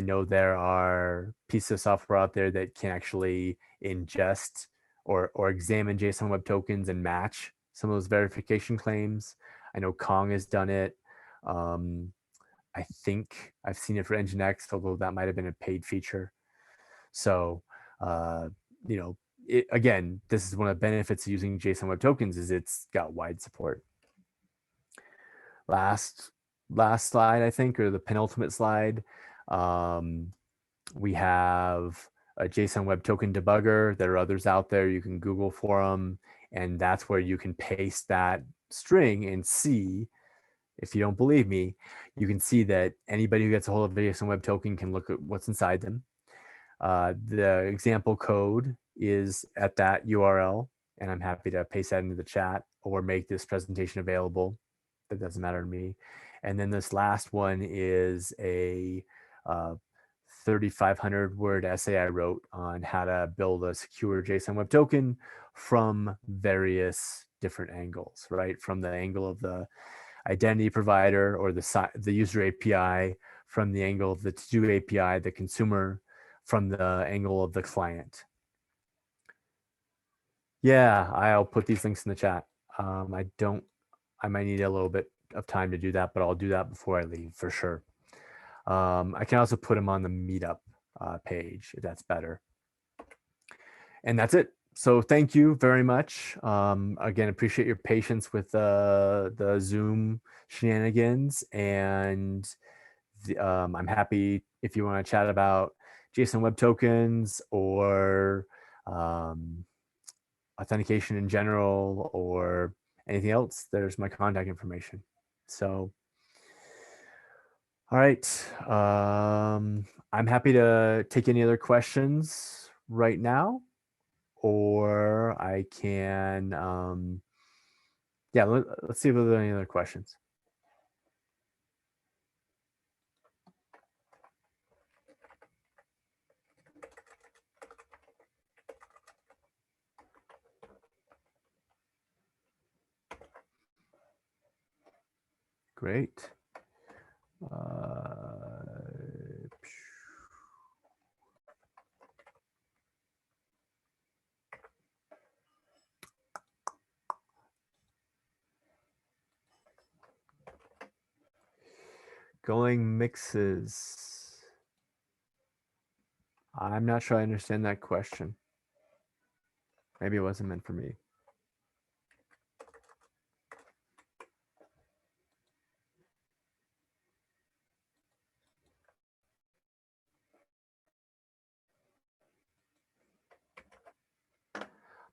know there are pieces of software out there that can actually ingest or examine JSON Web Tokens and match some of those verification claims. I know Kong has done it. I think I've seen it for Nginx, although that might have been a paid feature. So, again, this is one of the benefits of using JSON Web Tokens is it's got wide support. Last slide, I think, or the penultimate slide. We have a JSON Web Token debugger. There are others out there. You can Google for them, and that's where you can paste that string and see. If you don't believe me, you can see that anybody who gets a hold of a JSON Web Token can look at what's inside them. The example code is at that URL, and I'm happy to paste that into the chat or make this presentation available. That doesn't matter to me. And then this last one is a 3,500 word essay I wrote on how to build a secure JSON Web Token from various different angles, right? From the angle of the identity provider or the user API, from the angle of the to-do API, the consumer, from the angle of the client. Yeah, I'll put these links in the chat. I might need a little bit of time to do that, but I'll do that before I leave for sure. I can also put them on the meetup page if that's better. And that's it. So thank you very much. Again, appreciate your patience with the Zoom shenanigans, and I'm happy if you want to chat about JSON Web Tokens or authentication in general or anything else. There's my contact information. So, all right. I'm happy to take any other questions right now, or I can, yeah, let's see if there's any other questions. Great. Golang mixes. I'm not sure I understand that question. Maybe it wasn't meant for me.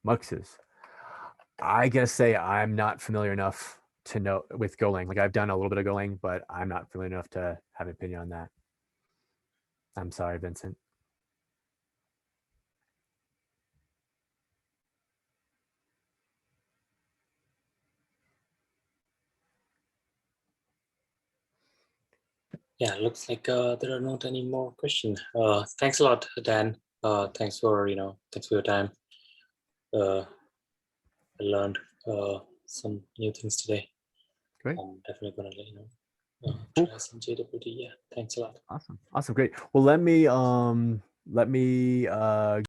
Muxes. I gotta say I'm not familiar enough to know with Golang. Like I've done a little bit of Golang, but I'm not familiar enough to have an opinion on that. I'm sorry, Vincent. Yeah, looks like there are not any more questions. Thanks a lot, Dan. Thanks for your time. I learned some new things today. Great. I'm definitely gonna let you know. Cool. Try some JWT. Yeah, thanks a lot. Awesome. Great. Well, let me